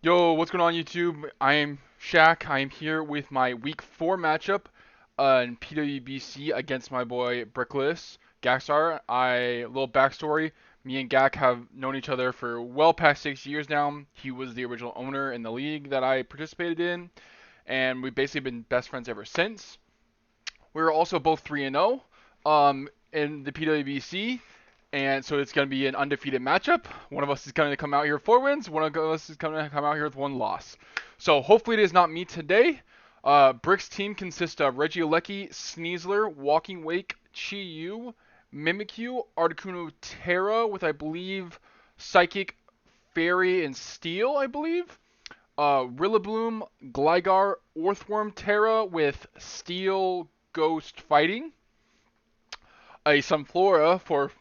Yo, what's going on YouTube? I am Shaq. I am here with my Week 4 matchup in PWBC against my boy Brickolas, Gakstar. Little backstory, me and Gak have known each other for well past 6 years now. He was the original owner in the league that I participated in, and we've basically been best friends ever since. We're also both 3-0 in the PWBC, and so it's going to be an undefeated matchup. One of us is going to come out here with 4 wins. One of us is going to come out here with 1 loss. So hopefully it is not me today. Brick's team consists of Regieleki, Sneasler, Walking Wake, Chi-Yu, Mimikyu, Articuno Terra with, I believe, Psychic, Fairy, and Steel, I believe. Rillaboom, Gligar, Earthworm Terra with Steel, Ghost, Fighting. A Sunflora for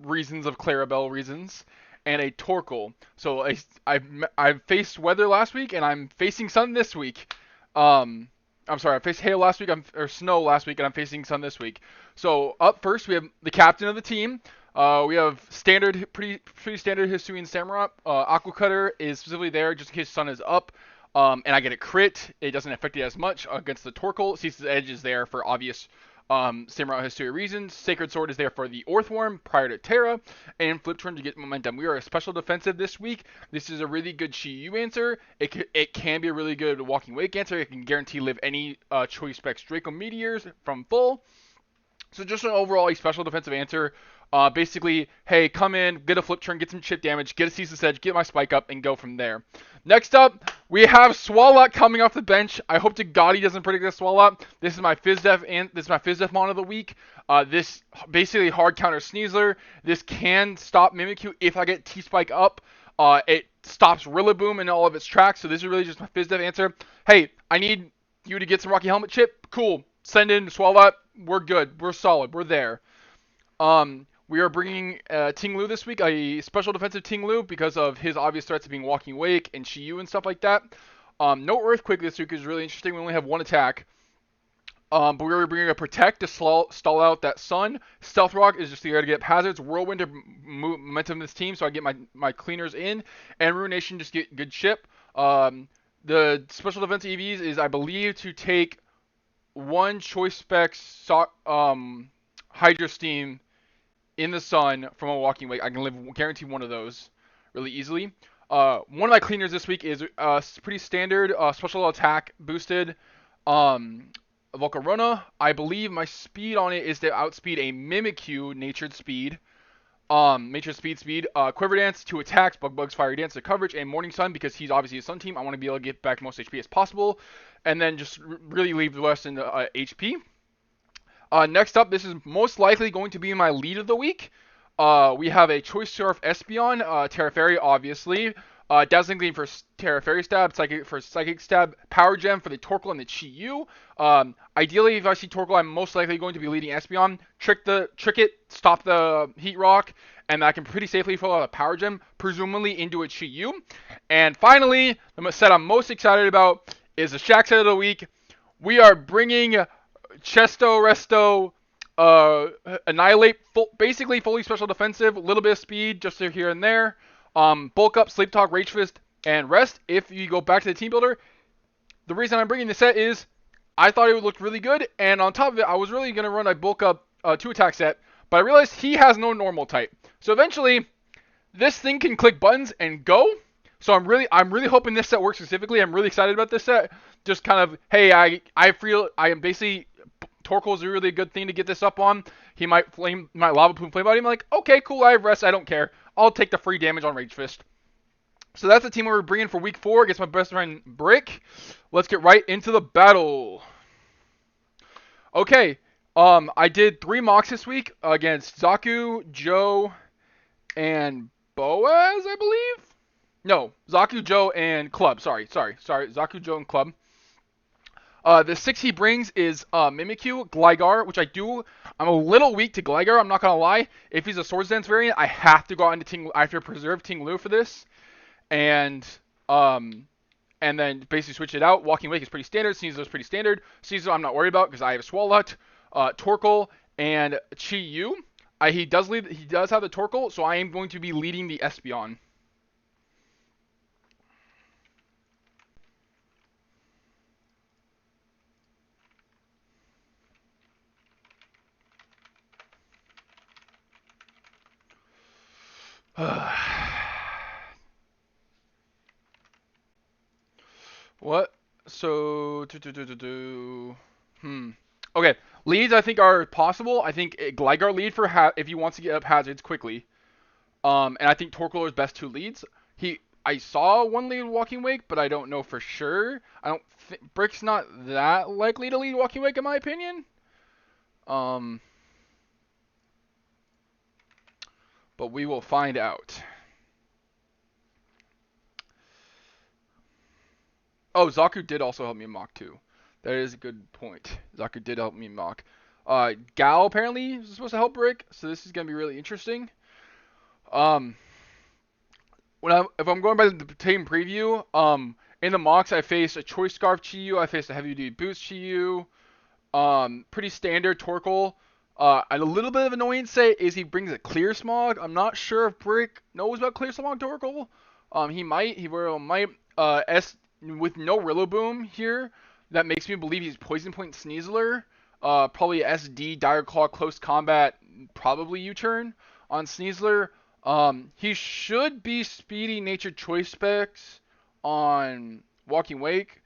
reasons of Clarabelle reasons, and a Torkoal. So I've faced weather last week, and I'm facing sun this week. I'm sorry, I faced hail last week, or snow last week, and I'm facing sun this week. So up first, we have the captain of the team. We have standard, pretty standard Hisuian Samurott. Aqua Cutter is specifically there just in case sun is up. And I get a crit. It doesn't affect it as much against the Torkoal. Cease's Edge is there for obvious Samurott History reasons. Sacred Sword is there for the Earthworm prior to Terra, and Flip Turn to get momentum. We are a special defensive this week. This is a really good Chi-Yu answer. It can be a really good Walking Wake answer. It can guarantee live any Choice Specs Draco Meteors from full. So just an overall a special defensive answer. Basically, hey, come in, get a flip turn, get some chip damage, get a Ceaseless Edge, get my spike up, and go from there. Next up, we have Swalot coming off the bench. I hope to God he doesn't predict this Swalot. This is my FizzDef and this is my FizzDef mon of the week. This basically hard counter Sneasler. This can stop Mimikyu if I get T-Spike up. It stops Rillaboom in all of its tracks. So this is really just my FizzDef answer. Hey, I need you to get some Rocky Helmet chip. Cool. Send in Swalot. We're good. We're solid. We're there. We are bringing Ting Lu this week, a special defensive Ting Lu because of his obvious threats of being Walking Wake and Chi-Yu and stuff like that. No Earthquake this week is really interesting. We only have one attack. But we're bringing a Protect to stall out that Sun. Stealth Rock is just there to get up hazards. Whirlwind to momentum this team so I get my cleaners in. And Ruination just get good chip. The special defense EVs is, I believe, to take one Choice Specs Hydro Steam in the sun from a Walking Wake. I can guarantee one of those really easily. One of my cleaners this week is pretty standard special attack boosted Volcarona. I believe my speed on it is to outspeed a Mimikyu natured speed. Quiver Dance, 2 attacks, Bug Bugs, Fiery Dance to coverage, and Morning Sun because he's obviously a Sun team. I want to be able to get back most HP as possible, and then just really leave the rest in HP. Next up, this is most likely going to be my lead of the week. We have a Choice Surf Espeon, Terra Fairy, obviously. Dazzling Gleam for Terra Fairy Stab, Psychic for Psychic Stab, Power Gem for the Torkoal and the Chi-Yu. Ideally, if I see Torkoal, I'm most likely going to be leading Espeon. Trick it, stop the Heat Rock, and I can pretty safely follow a Power Gem, presumably into a Chi-Yu. And finally, the set I'm most excited about is the Shaq set of the week. We are bringing Chesto Resto, Annihilate, basically fully special defensive, a little bit of speed just here and there. Bulk Up, Sleep Talk, Rage Fist, and Rest. If you go back to the Team Builder, the reason I'm bringing this set is I thought it would look really good, and on top of it, I was really going to run a Bulk Up 2-attack set, but I realized he has no normal type. So eventually, this thing can click buttons and go. So I'm really hoping this set works specifically. I'm really excited about this set. Just kind of, hey, I feel I am basically Torkoal is a really good thing to get this up on. He might Lava Plume Flame Body. I'm like, okay, cool, I have Rest, I don't care. I'll take the free damage on Rage Fist. So that's the team we're bringing for week 4 against my best friend Brick. Let's get right into the battle. Okay, I did 3 mocks this week against Zaku, Joe, and Boaz, I believe? No, Zaku, Joe, and Club. Sorry. Zaku, Joe, and Club. The 6 he brings is Mimikyu, Gligar, which I'm a little weak to Gligar, I'm not going to lie. If he's a Swords Dance variant, I have to go out into Ting, I have to preserve Ting Lu for this. And then basically switch it out. Walking Wake is pretty standard, Sneasler is pretty standard. Sneasler I'm not worried about because I have Swalot, Torkoal, and Chi-Yu. He does have the Torkoal, so I am going to be leading the Espeon. What? So, hmm. Okay, leads I think are possible. I think Gligar lead for if he wants to get up hazards quickly. And I think Torkoal is best two leads. I saw one lead Walking Wake, but I don't know for sure. I don't think Brick's not that likely to lead Walking Wake in my opinion. Um, but we will find out. Oh, Zaku did also help me mock too. That is a good point. Zaku did help me mock. Gal apparently is supposed to help Brick, so this is gonna be really interesting. Um, if I'm going by the team preview, in the mocks I faced a Choice Scarf Chiyu, I faced a Heavy Duty Boost Chiyu, pretty standard Torkoal. A little bit of annoyance say is he brings a Clear Smog. I'm not sure if Brick knows about Clear Smog Torkoal. He very well might. With no Rillaboom here, that makes me believe he's Poison Point Sneasler. Probably SD, Dire Claw, Close Combat, probably U-Turn on Sneasler. He should be Speedy Nature Choice specs on Walking Wake.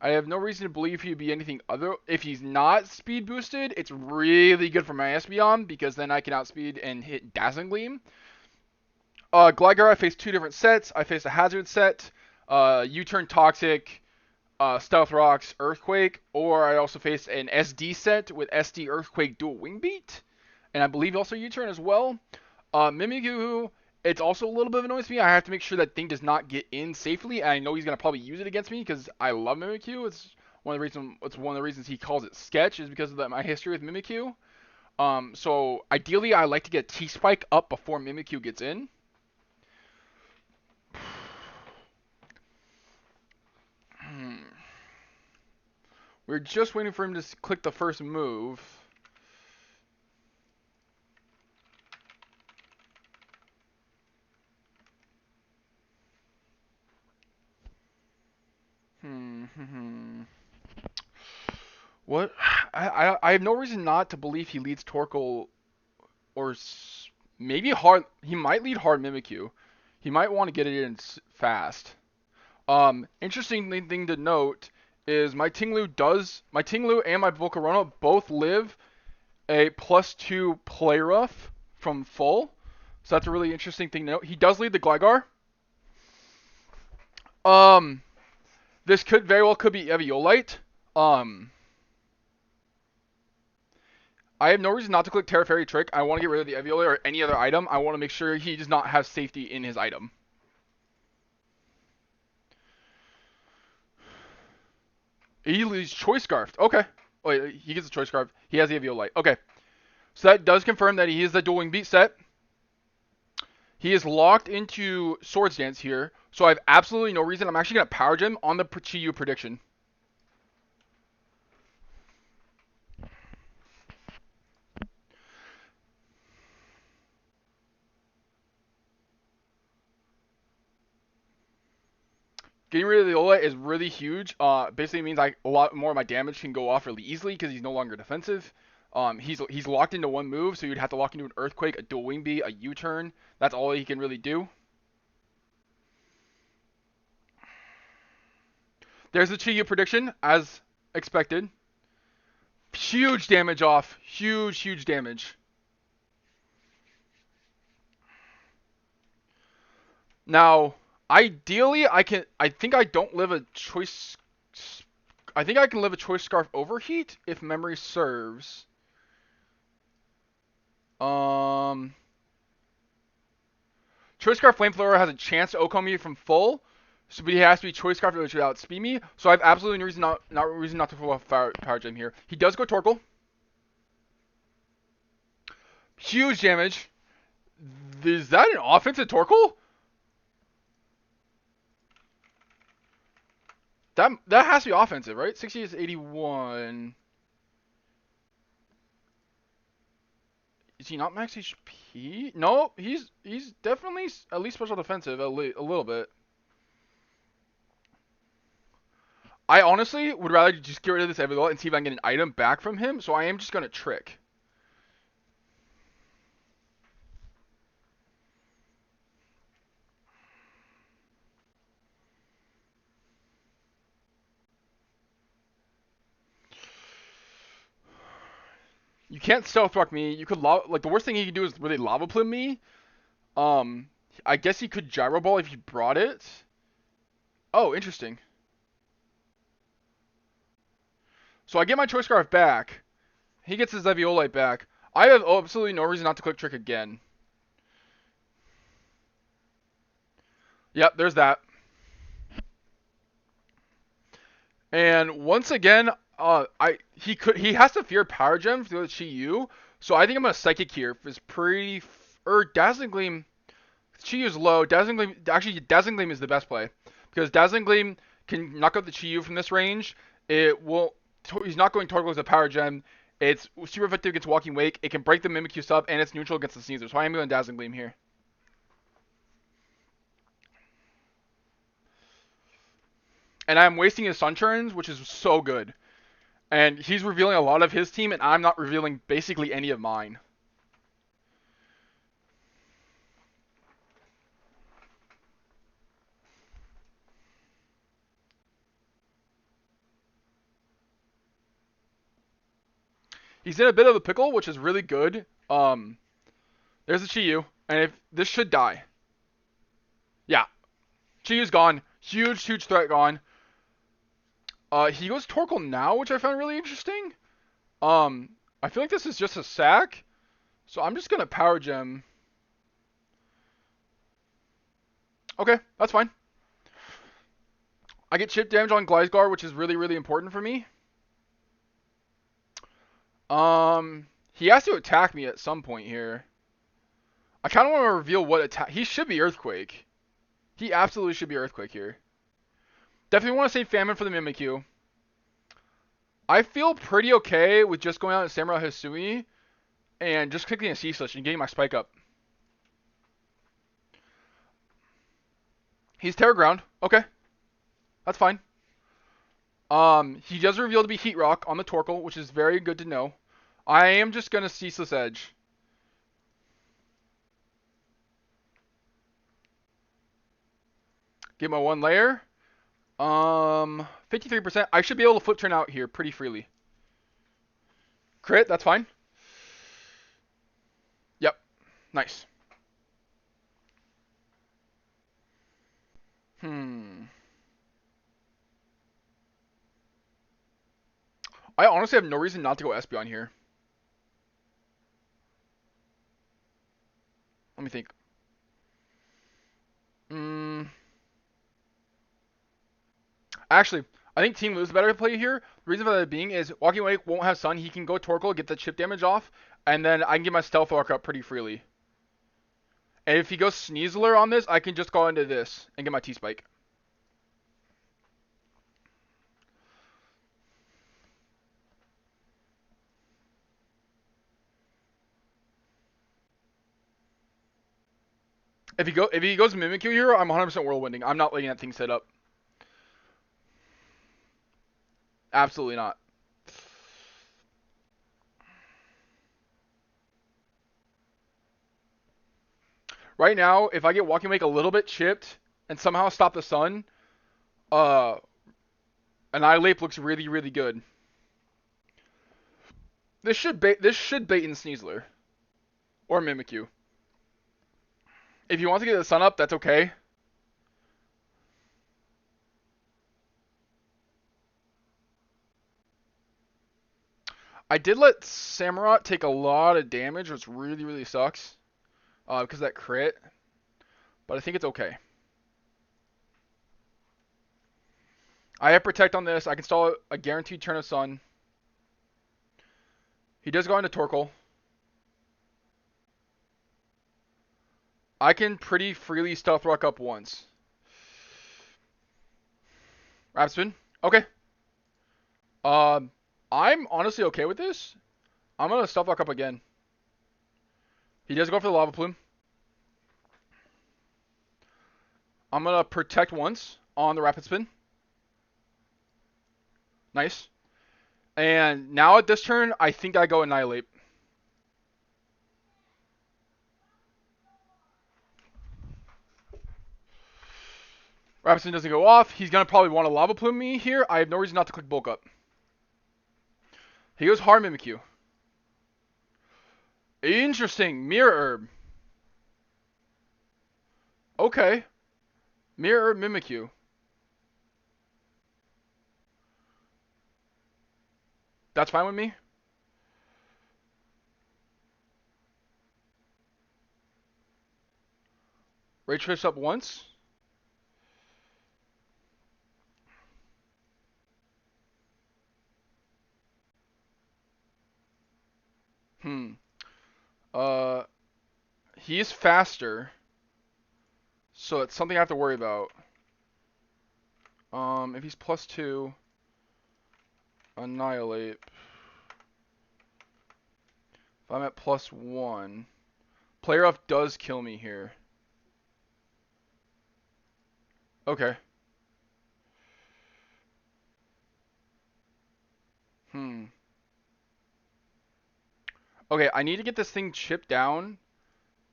I have no reason to believe he'd be anything other. If he's not speed boosted, it's really good for my Espeon because then I can outspeed and hit Dazzling Gleam. Gligar, I faced two different sets. I faced a Hazard set, U-Turn Toxic, Stealth Rocks, Earthquake, or I also faced an SD set with SD Earthquake Dual Wing Beat, and I believe also U-Turn as well. Mimikyu, it's also a little bit of annoyance to me. I have to make sure that thing does not get in safely, and I know he's gonna probably use it against me because I love Mimikyu. It's one of the reasons he calls it Sketch is because of my history with Mimikyu. So ideally, I like to get T-Spike up before Mimikyu gets in. We're just waiting for him to click the first move. What? I have no reason not to believe he leads Torkoal or maybe hard. He might lead hard Mimikyu. He might want to get it in fast. Interesting thing to note is my Tinglu and my Volcarona both live a +2 play rough from full. So that's a really interesting thing to note. He does lead the Gligar. This could very well be Eviolite. I have no reason not to click Terra Fairy Trick. I want to get rid of the Eviolite or any other item. I want to make sure he does not have safety in his item. He's Choice Scarfed. Okay. Wait, he gets a Choice Scarf. He has the Eviolite. Okay. So that does confirm that he is the Dual Wing Beat set. He is locked into Swords Dance here. So I have absolutely no reason. I'm actually going to Power Gem on the Chiyu prediction. Getting rid of the Ola is really huge. Basically means a lot more of my damage can go off really easily because he's no longer defensive. He's locked into one move, so you'd have to lock into an Earthquake, a Dual Wing Beat, a U-Turn. That's all he can really do. There's the Chiyu prediction, as expected. Huge damage off. Huge damage. Now, ideally, I think I don't live a choice. I think I can live a Choice Scarf Overheat if memory serves. Choice Scarf Flamethrower has a chance to Okami me from full, so but he has to be Choice Scarf which without speed me. So I have absolutely no reason not to pull off Power Gem here. He does go Torkoal. Huge damage. Is that an offensive Torkoal? That has to be offensive, right? 60 is 81. Is he not max HP? No, he's definitely at least special defensive a little bit. I honestly would rather just get rid of this Eviolite and see if I can get an item back from him. So I am just gonna Trick. You can't stealth rock me. You could like the worst thing he could do is really lava plume me. Um, I guess he could gyro ball if you brought it. Oh, interesting. So I get my choice scarf back. He gets his Eviolite back. I have absolutely no reason not to click trick again. Yep, there's that. And once again, he has to fear Power Gem through the Chi-Yu, so I think I'm gonna Psychic here. It's pretty Dazzling Gleam. Chi-Yu's low. Dazzling Gleam is the best play because Dazzling Gleam can knock out the Chi-Yu from this range. It will. He's not going Torkoal as a Power Gem. It's super effective against Walking Wake. It can break the Mimikyu sub, and it's neutral against the Sneasler. So I am going Dazzling Gleam here. And I'm wasting his Sun Turns, which is so good. And he's revealing a lot of his team, and I'm not revealing basically any of mine. He's in a bit of a pickle, which is really good. There's the Chi-Yu, and if this should die. Yeah, Chi-Yu's gone. Huge threat gone. He goes Torkoal now, which I found really interesting. I feel like this is just a sack, so I'm just gonna Power Gem. Okay, that's fine. I get chip damage on Gligar, which is really important for me. He has to attack me at some point here. I kind of want to reveal what attack. He should be Earthquake. He absolutely should be Earthquake here. Definitely want to save Famine for the Mimikyu. I feel pretty okay with just going out and Samurai Hisui and just clicking a C-Slash and getting my spike up. He's Terra Ground. Okay. That's fine. He does reveal to be Heat Rock on the Torkoal, which is very good to know. I am just going to Ceaseless Edge. Get my one layer. 53%. I should be able to flip turn out here pretty freely. Crit, that's fine. Yep. Nice. I honestly have no reason not to go Espeon here. Let me think. Actually, I think Team Lou is a better play here. The reason for that being is Walking Wake won't have Sun. He can go Torkoal, get the chip damage off, and then I can get my Stealth Rock up pretty freely. And if he goes Sneasler on this, I can just go into this and get my T-Spike. If he goes Mimikyu here, I'm 100% Whirlwinding. I'm not letting that thing set up. Absolutely not. Right now, if I get Walking Wake a little bit chipped and somehow stop the Sun, Annihilate looks really good. This should bait in Sneasler or Mimikyu. If you want to get the Sun up, that's okay. I did let Samurott take a lot of damage, which really sucks. Because of that crit. But I think it's okay. I have Protect on this. I can stall a guaranteed turn of Sun. He does go into Torkoal. I can pretty freely Stealth Rock up once. Rapid Spin. Okay. I'm honestly okay with this. I'm going to Stealth Rock up again. He does go for the Lava Plume. I'm going to Protect once on the Rapid Spin. Nice. And now at this turn, I think I go Annihilate. Rapid Spin doesn't go off. He's going to probably want to Lava Plume me here. I have no reason not to click Bulk Up. He goes hard Mimikyu. Interesting. Mirror Herb. Okay. Mirror Herb Mimikyu. That's fine with me. Rage Fish up once. Hmm. Uh, he is faster, so it's something I have to worry about. If he's +2, Annihilate. If I'm at +1, Player Off does kill me here. Okay. Hmm. Okay, I need to get this thing chipped down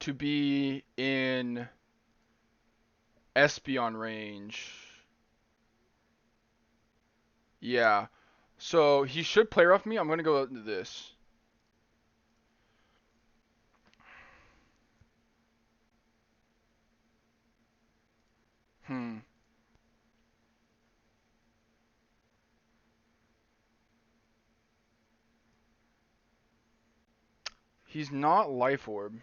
to be in Espeon range. Yeah. So he should player off me. I'm gonna go into this. Hmm. He's not Life Orb.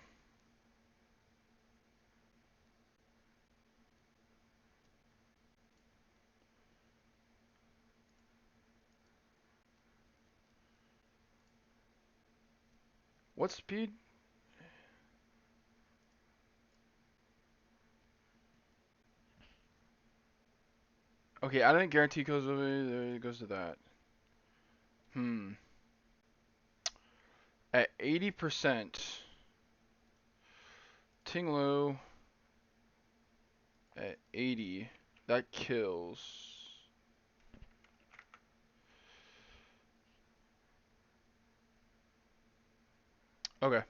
What speed? Okay, I didn't guarantee goes away. There it goes to that. Hmm. At 80%, Tinglu at 80. That kills. Okay.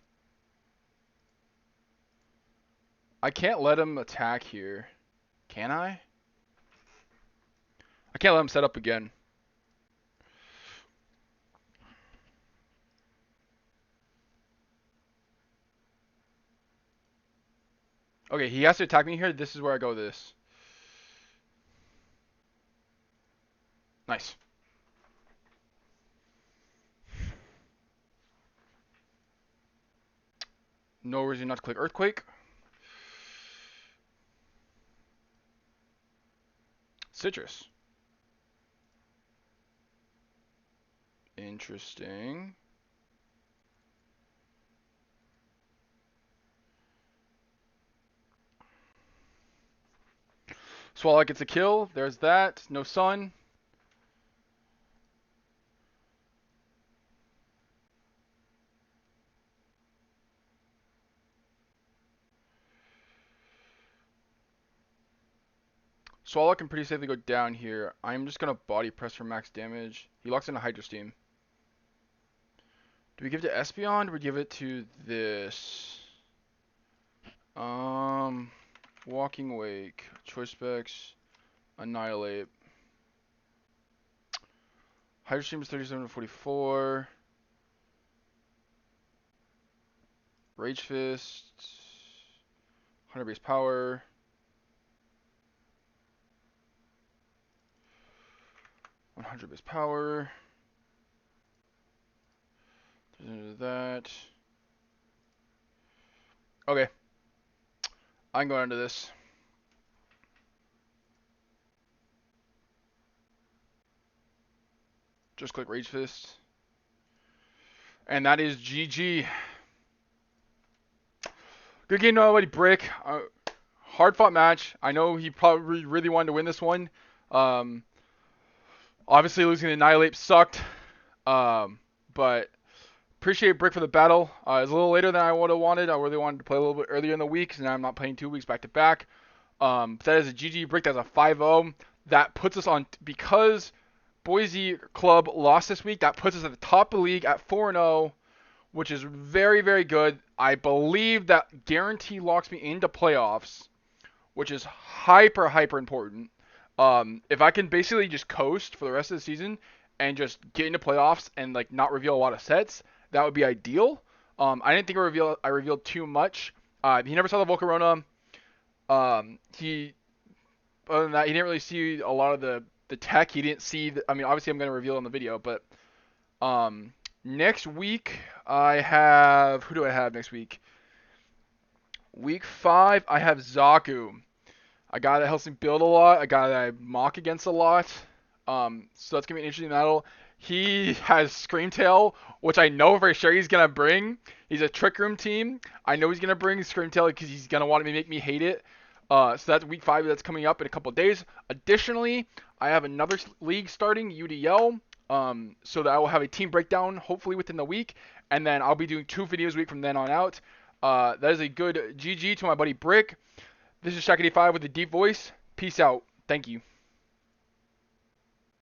I can't let him attack here. Can I? I can't let him set up again. Okay, he has to attack me here. This is where I go with this. Nice. No reason not to click Earthquake. Citrus. Interesting. Swallow gets a kill. There's that. No sun. Swallow can pretty safely go down here. I'm just going to body press for max damage. He locks in a Hydro Steam. Do we give it to Espeon or do we give it to this? Walking Wake. Choice Specs. Annihilate. Hydro Steam is 37 to 44. Rage Fist. 100 base power. 100 base power. That. Okay. I'm going into this. Just click Rage Fist. And that is GG. Good game, nobody. Brick. Hard fought match. I know he probably really wanted to win this one. Obviously losing to Annihilate sucked. But appreciate Brick for the battle. It was a little later than I would have wanted. I really wanted to play a little bit earlier in the week, and now I'm not playing 2 weeks back to back. That is a GG Brick. That's a 5-0. That puts us on, because Boise Club lost this week, that puts us at the top of the league at 4-0, which is very, very good. I believe that guarantee locks me into playoffs, which is hyper, hyper important. If I can basically just coast for the rest of the season and just get into playoffs and like not reveal a lot of sets, that would be ideal. I didn't think I revealed too much. He never saw the Volcarona. He Other than that, he didn't really see a lot of the tech. He didn't see. I mean, obviously, I'm gonna reveal it in the video, but next week I have who do I have next week? Week 5, I have Zaku. A guy that helps me build a lot, a guy that I mock against a lot. So that's gonna be an interesting battle. He has Screamtail, which I know for sure he's gonna bring. He's a Trick Room team. I know he's gonna bring Screamtail because he's gonna want to make me hate it. So that's week 5 that's coming up in a couple of days. Additionally, I have another league starting, UDL. So that I will have a team breakdown hopefully within the week, and then I'll be doing 2 videos a week from then on out. That is a good GG to my buddy Brick. This is Shaq85 with a deep voice. Peace out. Thank you.